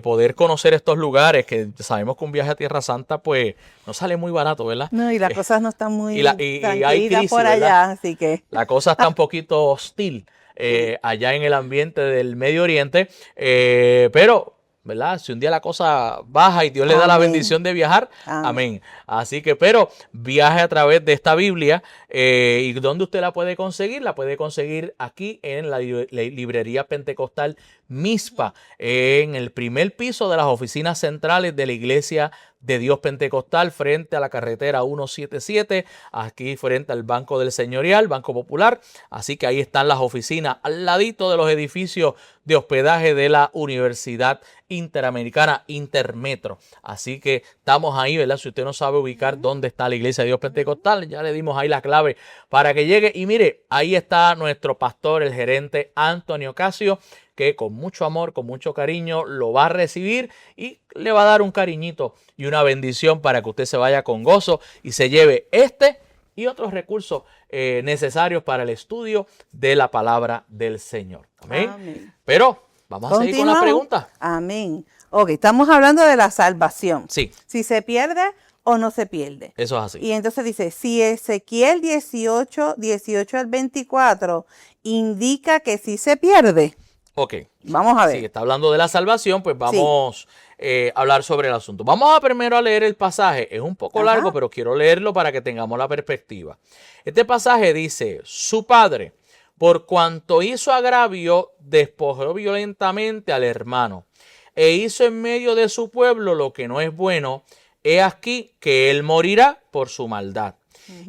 poder conocer estos lugares, que sabemos que un viaje a Tierra Santa, pues, no sale muy barato, ¿verdad? No, y las cosas no están muy y hay tranquilitas crisis, por allá, ¿verdad? así que La cosa está un poquito hostil allá en el ambiente del Medio Oriente, pero, ¿verdad? Si un día la cosa baja y Dios le da la Amén. bendición de viajar, Amén. amén. Así que, pero viaje a través de esta Biblia. ¿Y dónde usted la puede conseguir? La puede conseguir aquí en la librería pentecostal Mispa, en el primer piso de las oficinas centrales de la Iglesia de Dios Pentecostal, frente a la carretera 177, aquí frente al Banco del Señorial, Banco Popular. Así que ahí están las oficinas, al ladito de los edificios de hospedaje de la Universidad Interamericana, Intermetro. Así que estamos ahí, ¿verdad? Si usted no sabe ubicar dónde está la Iglesia de Dios Pentecostal, ya le dimos ahí la clave para que llegue. Y mire, ahí está nuestro pastor, el gerente Antonio Casio, que con mucho amor, con mucho cariño lo va a recibir y le va a dar un cariñito y una bendición para que usted se vaya con gozo y se lleve y otros recursos necesarios para el estudio de la palabra del Señor. Amén. Amén. Pero vamos a seguir con la pregunta. Amén. Ok, estamos hablando de la salvación. Sí. Si se pierde o no se pierde. Eso es así. Y entonces dice, si Ezequiel 18 al 24 indica que sí se pierde. Ok. Vamos a ver. Si está hablando de la salvación, pues vamos a hablar sobre el asunto. Vamos primero a leer el pasaje. Es un poco largo, pero quiero leerlo para que tengamos la perspectiva. Este pasaje dice, su padre, por cuanto hizo agravio, despojó violentamente al hermano e hizo en medio de su pueblo lo que no es bueno. He aquí que él morirá por su maldad.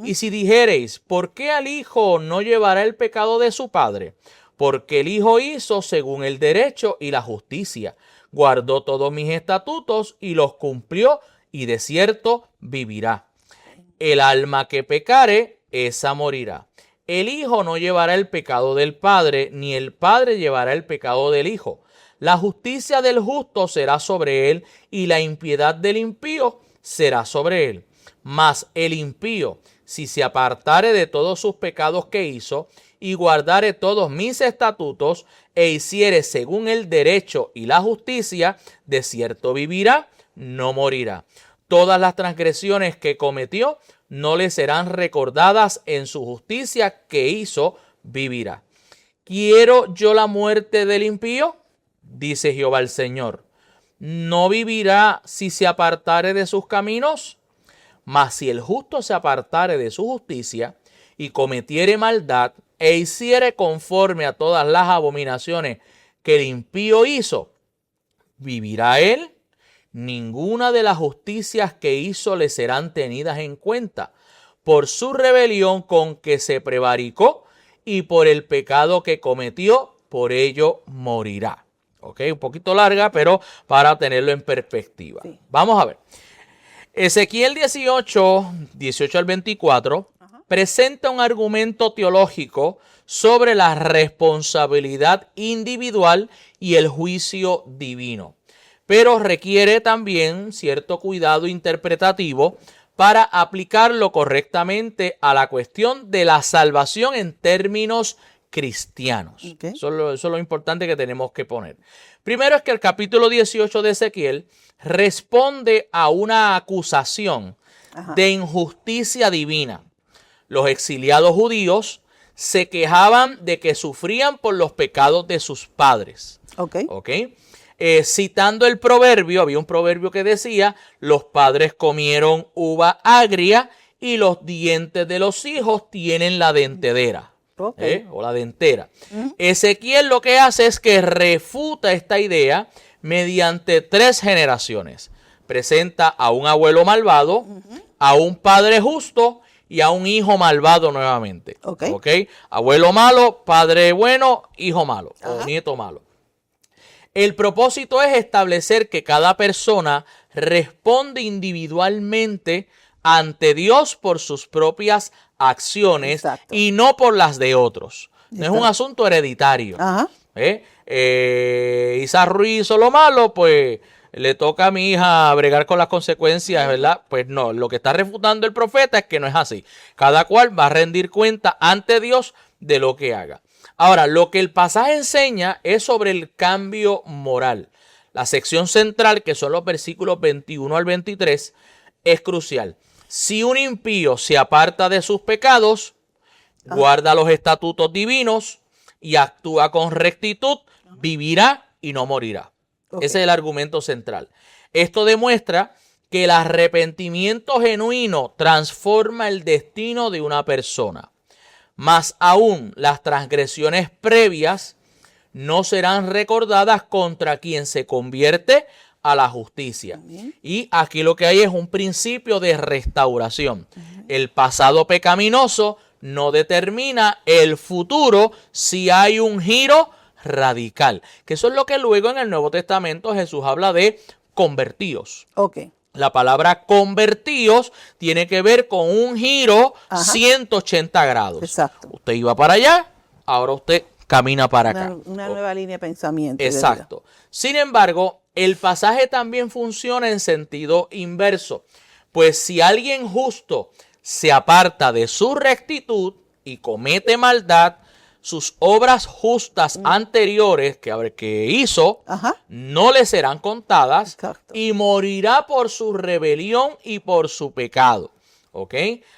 Y si dijereis, ¿por qué al hijo no llevará el pecado de su padre? Porque el hijo hizo según el derecho y la justicia, guardó todos mis estatutos y los cumplió, y de cierto vivirá. El alma que pecare, esa morirá. El hijo no llevará el pecado del padre, ni el padre llevará el pecado del hijo. La justicia del justo será sobre él, y la impiedad del impío será sobre él. Mas el impío, si se apartare de todos sus pecados que hizo, y guardare todos mis estatutos, e hiciere según el derecho y la justicia, de cierto vivirá, no morirá. Todas las transgresiones que cometió no le serán recordadas, en su justicia que hizo, vivirá. ¿Quiero yo la muerte del impío? Dice Jehová el Señor. ¿No vivirá si se apartare de sus caminos? Mas si el justo se apartare de su justicia y cometiere maldad, e hiciere conforme a todas las abominaciones que el impío hizo, ¿vivirá él? Ninguna de las justicias que hizo le serán tenidas en cuenta, por su rebelión con que se prevaricó y por el pecado que cometió, por ello morirá. Ok, un poquito larga, pero para tenerlo en perspectiva. Sí. Vamos a ver. Ezequiel 18 al 24, presenta un argumento teológico sobre la responsabilidad individual y el juicio divino, pero requiere también cierto cuidado interpretativo para aplicarlo correctamente a la cuestión de la salvación en términos cristianos. Okay. Eso es lo importante que tenemos que poner. Primero es que el capítulo 18 de Ezequiel responde a una acusación de injusticia divina. Los exiliados judíos se quejaban de que sufrían por los pecados de sus padres. Citando el proverbio, había un proverbio que decía: los padres comieron uva agria y los dientes de los hijos tienen la dentadera. O la dentera. Ezequiel lo que hace es que refuta esta idea mediante 3 generaciones. Presenta a un abuelo malvado, a un padre justo y a un hijo malvado nuevamente. Abuelo malo, padre bueno, hijo malo o nieto malo. El propósito es establecer que cada persona responde individualmente ante Dios por sus propias acciones y no por las de otros. No es un asunto hereditario. Isa Ruiz hizo lo malo, pues le toca a mi hija bregar con las consecuencias, ¿verdad? Pues no, lo que está refutando el profeta es que no es así. Cada cual va a rendir cuenta ante Dios de lo que haga. Ahora, lo que el pasaje enseña es sobre el cambio moral. La sección central, que son los versículos 21 al 23, es crucial. Si un impío se aparta de sus pecados, guarda los estatutos divinos y actúa con rectitud, vivirá y no morirá. Ese es el argumento central. Esto demuestra que el arrepentimiento genuino transforma el destino de una persona. Más aún, las transgresiones previas no serán recordadas contra quien se convierte a la justicia. Y aquí lo que hay es un principio de restauración. El pasado pecaminoso no determina el futuro si hay un giro radical. Que eso es lo que luego en el Nuevo Testamento Jesús habla de convertidos. La palabra convertidos tiene que ver con un giro 180 grados. Usted iba para allá, ahora usted camina para acá. Una nueva línea de pensamiento. Exacto. Sin embargo, el pasaje también funciona en sentido inverso. Pues si alguien justo se aparta de su rectitud y comete maldad, sus obras justas anteriores que hizo no le serán contadas y morirá por su rebelión y por su pecado.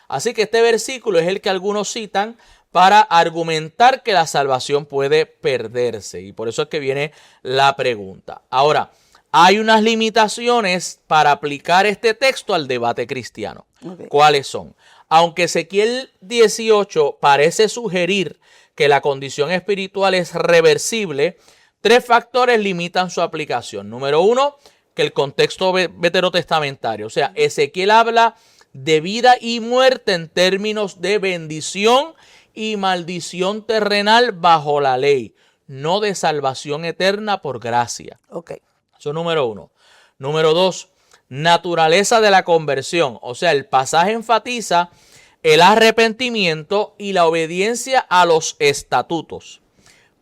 Así que este versículo es el que algunos citan para argumentar que la salvación puede perderse. Y por eso es que viene la pregunta. Ahora, hay unas limitaciones para aplicar este texto al debate cristiano. ¿Cuáles son? Aunque Ezequiel 18 parece sugerir que la condición espiritual es reversible, 3 factores limitan su aplicación. Número 1, que el contexto veterotestamentario. O sea, Ezequiel habla de vida y muerte en términos de bendición y maldición terrenal bajo la ley, no de salvación eterna por gracia. Eso es número 1. Número 2, naturaleza de la conversión. O sea, el pasaje enfatiza el arrepentimiento y la obediencia a los estatutos,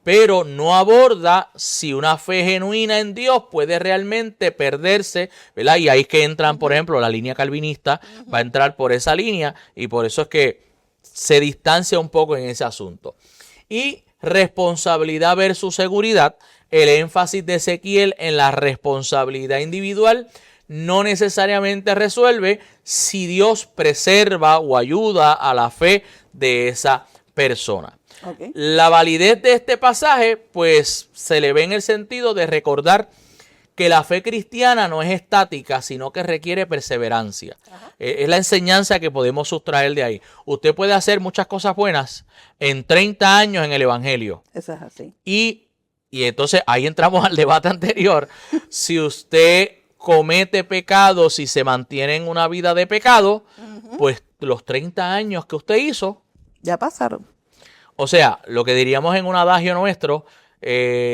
pero no aborda si una fe genuina en Dios puede realmente perderse, ¿verdad? Y ahí es que entran, por ejemplo, la línea calvinista va a entrar por esa línea y por eso es que se distancia un poco en ese asunto. Y responsabilidad versus seguridad, el énfasis de Ezequiel en la responsabilidad individual no necesariamente resuelve si Dios preserva o ayuda a la fe de esa persona. La validez de este pasaje, pues, se le ve en el sentido de recordar que la fe cristiana no es estática, sino que requiere perseverancia. Es la enseñanza que podemos sustraer de ahí. Usted puede hacer muchas cosas buenas en 30 años en el Evangelio. Eso es así. Y entonces ahí entramos al debate anterior. Si usted comete pecados y se mantiene en una vida de pecado, pues los 30 años que usted hizo ya pasaron. O sea, lo que diríamos en un adagio nuestro,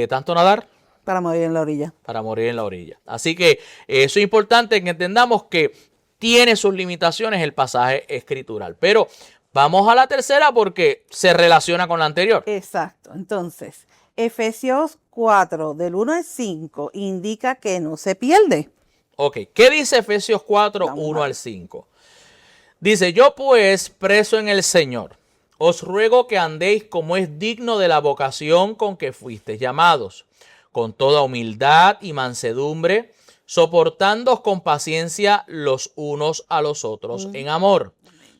tanto nadar para morir en la orilla. Para morir en la orilla. Así que eso es importante que entendamos que tiene sus limitaciones el pasaje escritural. Pero Vamos a la tercera porque se relaciona con la anterior. Exacto. Entonces, Efesios 4, del 1 al 5, indica que no se pierde. Ok, ¿qué dice Efesios 4, Vamos 1 a ver. al 5? Dice, yo pues, preso en el Señor, os ruego que andéis como es digno de la vocación con que fuisteis llamados, con toda humildad y mansedumbre, soportándoos con paciencia los unos a los otros en amor,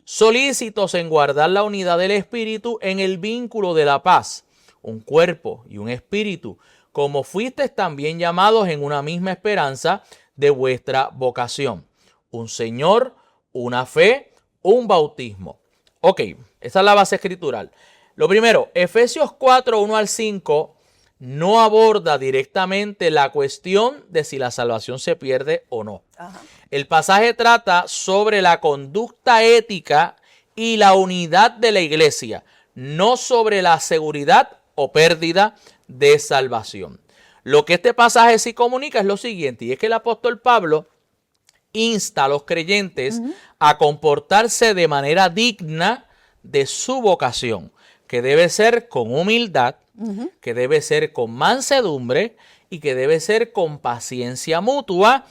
solícitos en guardar la unidad del Espíritu en el vínculo de la paz, un cuerpo y un espíritu, como fuisteis también llamados en una misma esperanza de vuestra vocación, un Señor, una fe, un bautismo. Ok, esa es la base escritural. Lo primero, Efesios 4, 1 al 5 no aborda directamente la cuestión de si la salvación se pierde o no. Ajá. El pasaje trata sobre la conducta ética y la unidad de la iglesia, no sobre la seguridad o pérdida de salvación. Lo que este pasaje sí comunica es lo siguiente, y es que el apóstol Pablo insta a los creyentes a comportarse de manera digna de su vocación, que debe ser con humildad, que debe ser con mansedumbre y que debe ser con paciencia mutua,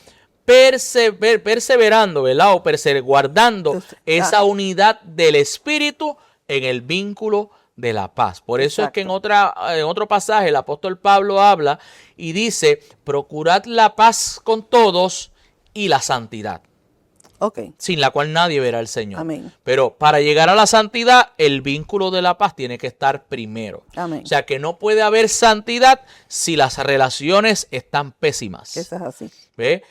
perseverando, ¿verdad? O guardando esa unidad del espíritu en el vínculo de la paz. Por eso es que en otro pasaje el apóstol Pablo habla y dice, procurad la paz con todos y la santidad, sin la cual nadie verá al Señor. Amén. Pero para llegar a la santidad, el vínculo de la paz tiene que estar primero. Amén. O sea que no puede haber santidad si las relaciones están pésimas. Eso es así. ¿Ve?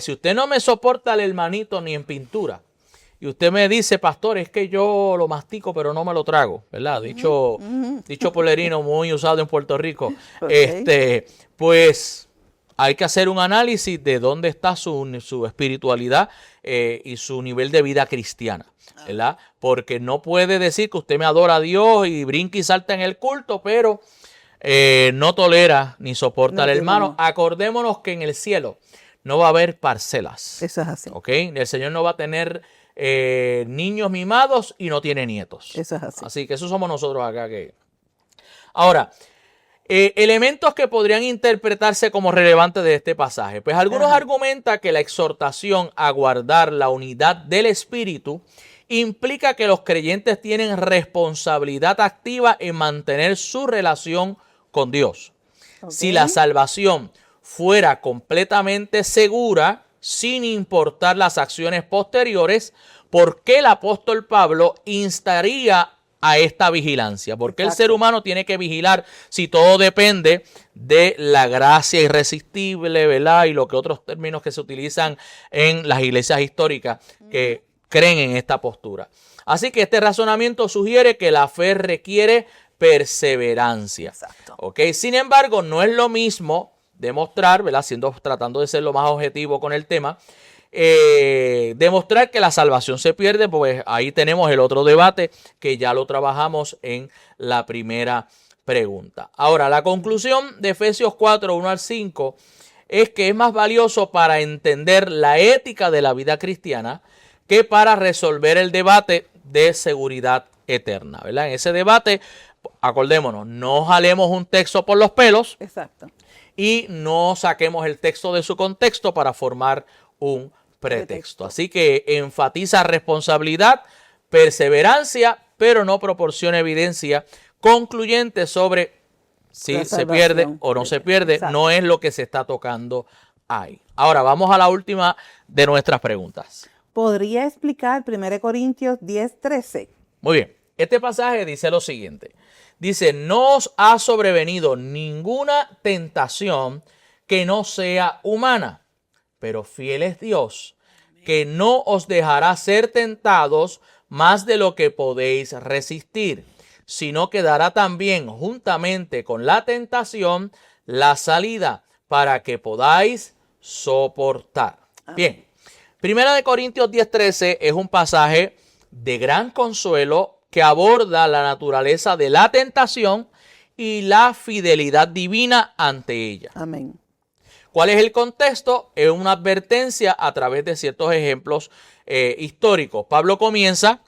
Si usted no me soporta al hermanito ni en pintura, y usted me dice, pastor, es que yo lo mastico pero no me lo trago, ¿verdad? Dicho polerino muy usado en Puerto Rico. Pues hay que hacer un análisis de dónde está su espiritualidad y su nivel de vida cristiana, ¿verdad? Porque no puede decir que usted me adora a Dios y brinca y salta en el culto, pero no tolera ni soporta al hermano. Acordémonos que en el cielo no va a haber parcelas. Eso es así. ¿Ok? El Señor no va a tener niños mimados y no tiene nietos. Eso es así. Así que eso somos nosotros acá. Ahora, elementos que podrían interpretarse como relevantes de este pasaje. Pues algunos argumentan que la exhortación a guardar la unidad del espíritu implica que los creyentes tienen responsabilidad activa en mantener su relación con Dios. Si la salvación fuera completamente segura, sin importar las acciones posteriores, ¿por qué el apóstol Pablo instaría a esta vigilancia? Porque el ser humano tiene que vigilar si todo depende de la gracia irresistible, ¿verdad? Y lo que otros términos que se utilizan en las iglesias históricas que creen en esta postura. Así que este razonamiento sugiere que la fe requiere perseverancia. Exacto. ¿Ok? Sin embargo, no es lo mismo demostrar, ¿verdad? Tratando de ser lo más objetivo con el tema, demostrar que la salvación se pierde, pues ahí tenemos el otro debate que ya lo trabajamos en la primera pregunta. Ahora, la conclusión de Efesios 4, 1 al 5 es que es más valioso para entender la ética de la vida cristiana que para resolver el debate de seguridad eterna, ¿verdad? En ese debate, acordémonos, no jalemos un texto por los pelos. Exacto. Y no saquemos el texto de su contexto para formar un pretexto. Así que enfatiza responsabilidad, perseverancia, pero no proporciona evidencia concluyente sobre si se pierde o no se pierde. Exacto. No es lo que se está tocando ahí. Ahora vamos a la última de nuestras preguntas. ¿Podría explicar 1 Corintios 10, 13? Muy bien. Este pasaje dice lo siguiente. Dice, no os ha sobrevenido ninguna tentación que no sea humana, pero fiel es Dios, que no os dejará ser tentados más de lo que podéis resistir, sino que dará también juntamente con la tentación la salida para que podáis soportar. Bien, 1 Corintios 10:13 es un pasaje de gran consuelo que aborda la naturaleza de la tentación y la fidelidad divina ante ella. Amén. ¿Cuál es el contexto? Es una advertencia a través de ciertos ejemplos históricos. Pablo comienza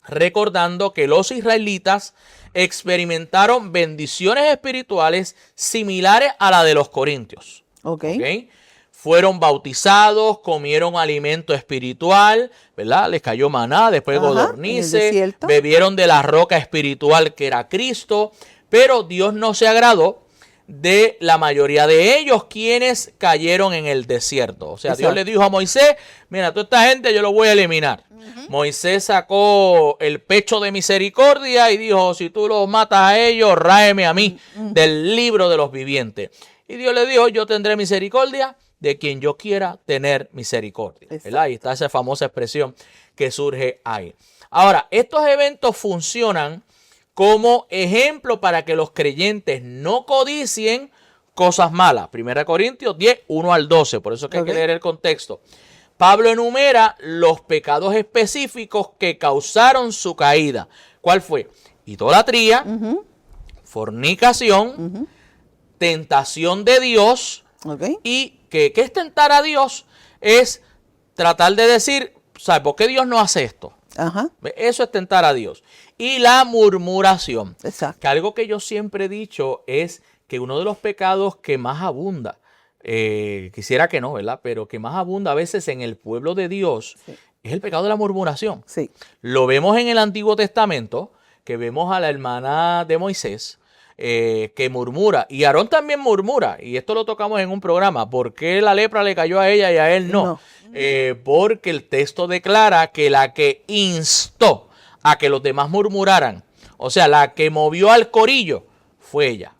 recordando que los israelitas experimentaron bendiciones espirituales similares a la de los corintios. ¿Okay? Fueron bautizados, comieron alimento espiritual, ¿verdad? Les cayó maná, después codornices, bebieron de la roca espiritual que era Cristo, pero Dios no se agradó de la mayoría de ellos, quienes cayeron en el desierto. O sea, Dios le dijo a Moisés, mira, toda esta gente yo lo voy a eliminar. Moisés sacó el pecho de misericordia y dijo, si tú los matas a ellos, ráeme a mí del libro de los vivientes. Y Dios le dijo, yo tendré misericordia de quien yo quiera tener misericordia. ¿Verdad? Ahí está esa famosa expresión que surge ahí. Ahora, estos eventos funcionan como ejemplo para que los creyentes no codicien cosas malas. 1 Corintios 10, 1 al 12. Por eso es que hay que leer el contexto. Pablo enumera los pecados específicos que causaron su caída. ¿Cuál fue? Idolatría, fornicación, tentación de Dios. Y que es tentar a Dios es tratar de decir, ¿sabes por qué Dios no hace esto? Eso es tentar a Dios. Y la murmuración. Que algo que yo siempre he dicho es que uno de los pecados que más abunda, quisiera que no, ¿verdad? Pero que más abunda a veces en el pueblo de Dios es el pecado de la murmuración. Lo vemos en el Antiguo Testamento, que vemos a la hermana de Moisés, que murmura, y Aarón también murmura, y esto lo tocamos en un programa. ¿Por qué la lepra le cayó a ella y a él no? Porque el texto declara que la que instó a que los demás murmuraran, o sea, la que movió al corillo, fue ella.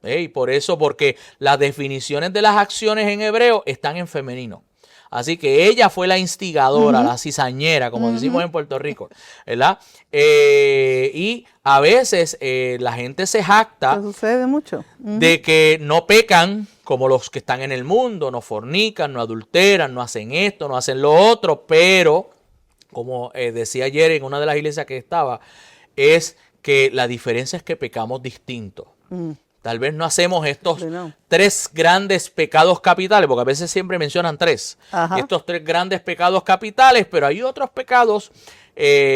Y por eso, porque las definiciones de las acciones en hebreo están en femenino. Así que ella fue la instigadora, la cizañera, como decimos en Puerto Rico, ¿verdad? Y a veces la gente se jacta sucede mucho. De que no pecan como los que están en el mundo, no fornican, no adulteran, no hacen esto, no hacen lo otro, pero como decía ayer en una de las iglesias que estaba, es que la diferencia es que pecamos distinto. Tal vez no hacemos estos tres grandes pecados capitales, porque a veces siempre mencionan tres. Estos tres grandes pecados capitales, pero hay otros pecados,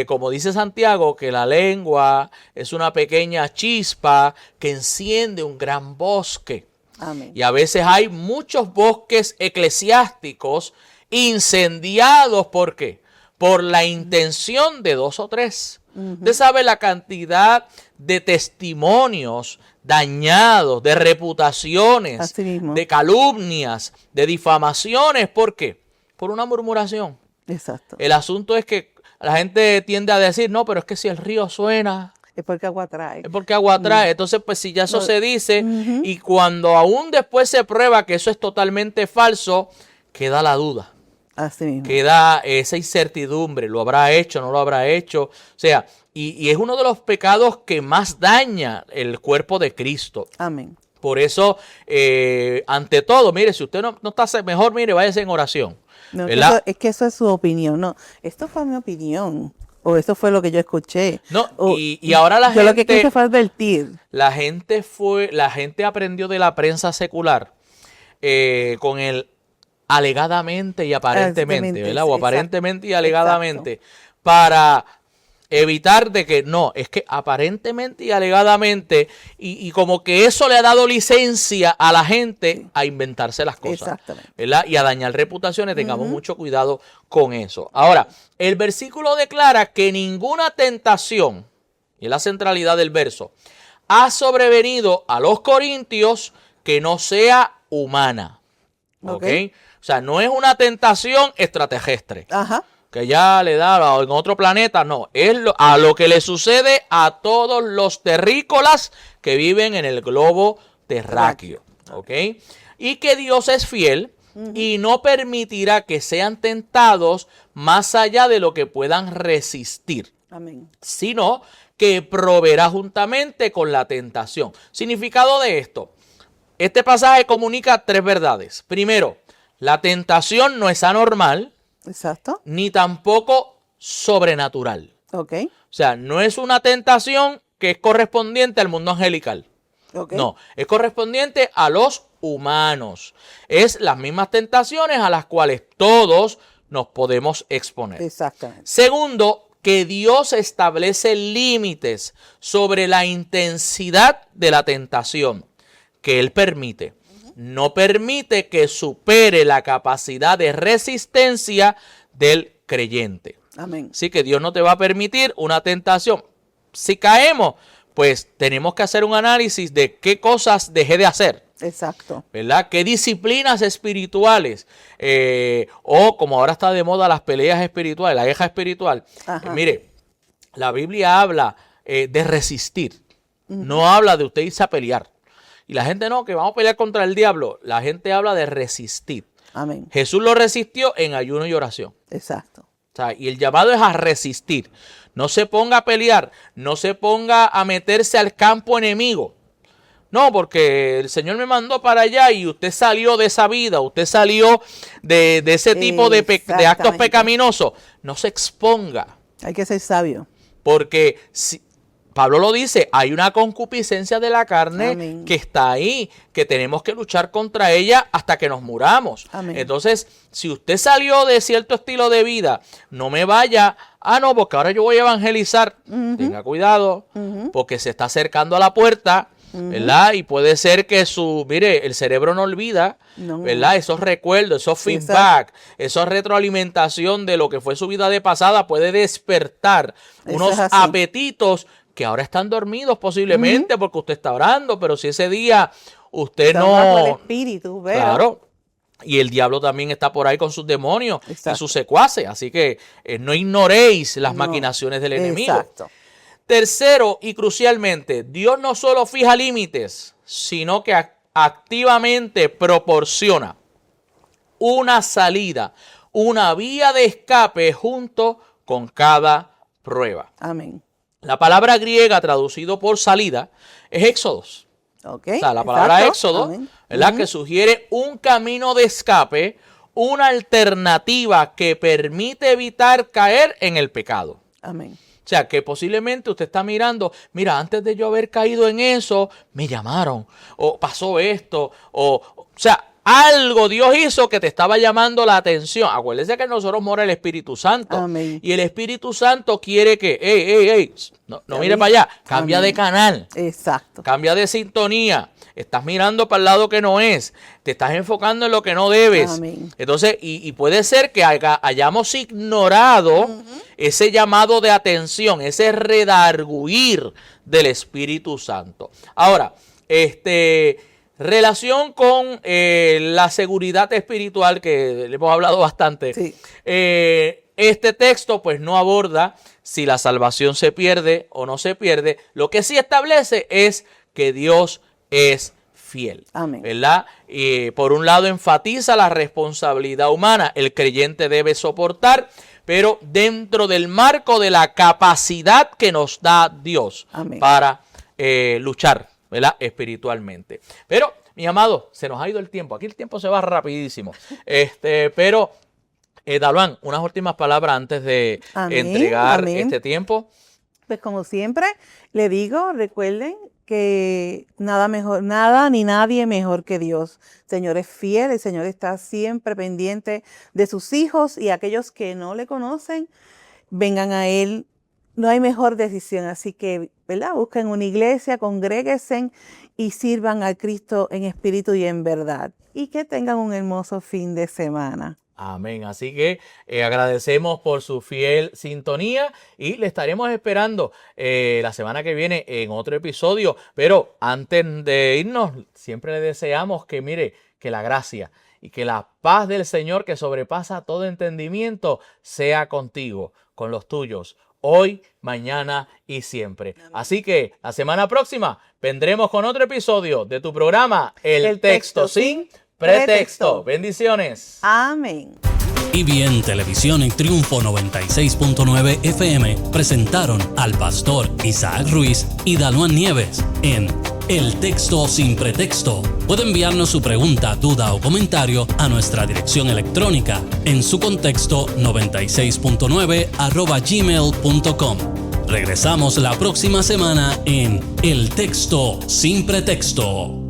como dice Santiago, que la lengua es una pequeña chispa que enciende un gran bosque. Y a veces hay muchos bosques eclesiásticos incendiados. ¿Por qué? Por la intención de dos o tres. Usted sabe la cantidad de testimonios dañados, de reputaciones, de calumnias, de difamaciones. ¿Por qué? Por una murmuración. El asunto es que la gente tiende a decir, no, pero es que si el río suena, es porque agua trae. Es porque agua trae. Entonces, pues si ya eso se dice, y cuando aún después se prueba que eso es totalmente falso, queda la duda. Queda esa incertidumbre, ¿lo habrá hecho, no lo habrá hecho? O sea, y es uno de los pecados que más daña el cuerpo de Cristo. Por eso, ante todo, mire, si usted no está mejor, mire, váyase en oración. Es que eso es su opinión. No, esto fue mi opinión. O eso fue lo que yo escuché. No, y ahora la gente... Yo lo que quise fue advertir. La gente aprendió de la prensa secular con el alegadamente y aparentemente, ¿verdad? O aparentemente y alegadamente, para evitar de que no, es que aparentemente y alegadamente, y como que eso le ha dado licencia a la gente a inventarse las cosas, ¿verdad? Y a dañar reputaciones. Tengamos mucho cuidado con eso. Ahora, el versículo declara que ninguna tentación, y es la centralidad del verso, ha sobrevenido a los corintios que no sea humana. ¿Ok? O sea, no es una tentación extraterrestre. Que ya le da en otro planeta, no. Es a lo que le sucede a todos los terrícolas que viven en el globo terráqueo. ¿Ok? Y que Dios es fiel y no permitirá que sean tentados más allá de lo que puedan resistir. Sino que proveerá juntamente con la tentación. Significado de esto. Este pasaje comunica tres verdades. Primero, la tentación no es anormal, ni tampoco sobrenatural. O sea, no es una tentación que es correspondiente al mundo angelical. No, es correspondiente a los humanos. Es las mismas tentaciones a las cuales todos nos podemos exponer. Segundo, que Dios establece límites sobre la intensidad de la tentación que Él permite. No permite que supere la capacidad de resistencia del creyente. Amén. Así que Dios no te va a permitir una tentación. Si caemos, pues tenemos que hacer un análisis de qué cosas dejé de hacer. Exacto. ¿Verdad? ¿Qué disciplinas espirituales? O como ahora está de moda las peleas espirituales, la guerra espiritual. Mire, la Biblia habla de resistir. No habla de usted irse a pelear. Y la gente no, que vamos a pelear contra el diablo. La gente habla de resistir. Amén. Jesús lo resistió en ayuno y oración. Exacto. O sea, y el llamado es a resistir. No se ponga a pelear, no se ponga a meterse al campo enemigo. No, porque el Señor me mandó para allá y usted salió de esa vida, usted salió de ese tipo de actos pecaminosos. No se exponga. Hay que ser sabio. Porque Pablo lo dice, hay una concupiscencia de la carne Amén. que está ahí, que tenemos que luchar contra ella hasta que nos muramos. Amén. Entonces, si usted salió de cierto estilo de vida, no me vaya, no, porque ahora yo voy a evangelizar. Tenga cuidado, porque se está acercando a la puerta, ¿verdad? Y puede ser que el cerebro no olvida, ¿verdad? Esos recuerdos, esos feedback, esa retroalimentación de lo que fue su vida de pasada puede despertar unos apetitos que ahora están dormidos posiblemente porque usted está orando, pero si ese día usted está no... bajo el espíritu, ¿verdad? Claro. Y el diablo también está por ahí con sus demonios y sus secuaces. Así que no ignoréis las maquinaciones del enemigo. Exacto. Tercero y crucialmente, Dios no solo fija límites, sino que activamente proporciona una salida, una vía de escape junto con cada prueba. Amén. La palabra griega traducido por salida es éxodos. Okay, o sea, la palabra éxodo, Amén. ¿verdad? Que sugiere un camino de escape, una alternativa que permite evitar caer en el pecado. Amén. O sea, que posiblemente usted está mirando, mira, antes de yo haber caído en eso, me llamaron, o pasó esto, o sea, algo Dios hizo que te estaba llamando la atención. Acuérdese que en nosotros mora el Espíritu Santo. Amén. Y el Espíritu Santo quiere que, no mire para allá, cambia de canal. Exacto. Cambia de sintonía. Estás mirando para el lado que no es. Te estás enfocando en lo que no debes. Amén. Entonces, y puede ser que hayamos ignorado ese llamado de atención, ese redarguir del Espíritu Santo. Ahora, relación con la seguridad espiritual, que le hemos hablado bastante. Sí. Este texto pues no aborda si la salvación se pierde o no se pierde. Lo que sí establece es que Dios es fiel. Amén. ¿Verdad? Por un lado enfatiza la responsabilidad humana. El creyente debe soportar, pero dentro del marco de la capacidad que nos da Dios. Amén. Para luchar, ¿verdad? Espiritualmente. Pero, mis amados, se nos ha ido el tiempo. Aquí el tiempo se va rapidísimo. Pero, Dalwan, unas últimas palabras antes de entregar este tiempo. Pues como siempre, le digo, recuerden que nada ni nadie mejor que Dios. El Señor es fiel, el Señor está siempre pendiente de sus hijos y aquellos que no le conocen, vengan a Él. No hay mejor decisión, así que, ¿verdad? Busquen una iglesia, congréguense y sirvan al Cristo en espíritu y en verdad. Y que tengan un hermoso fin de semana. Amén. Así que agradecemos por su fiel sintonía y le estaremos esperando la semana que viene en otro episodio. Pero antes de irnos, siempre le deseamos que la gracia y que la paz del Señor que sobrepasa todo entendimiento sea contigo, con los tuyos, hoy, mañana y siempre. Así que la semana próxima vendremos con otro episodio de tu programa El Texto Sin Pretexto. Bendiciones. Amén. EBN Televisión y Triunfo 96.9 FM presentaron al pastor Isaac Ruiz y Dalwan Nieves en El Texto Sin Pretexto. Puede enviarnos su pregunta, duda o comentario a nuestra dirección electrónica en su contexto 96.9@gmail.com. Regresamos la próxima semana en El Texto Sin Pretexto.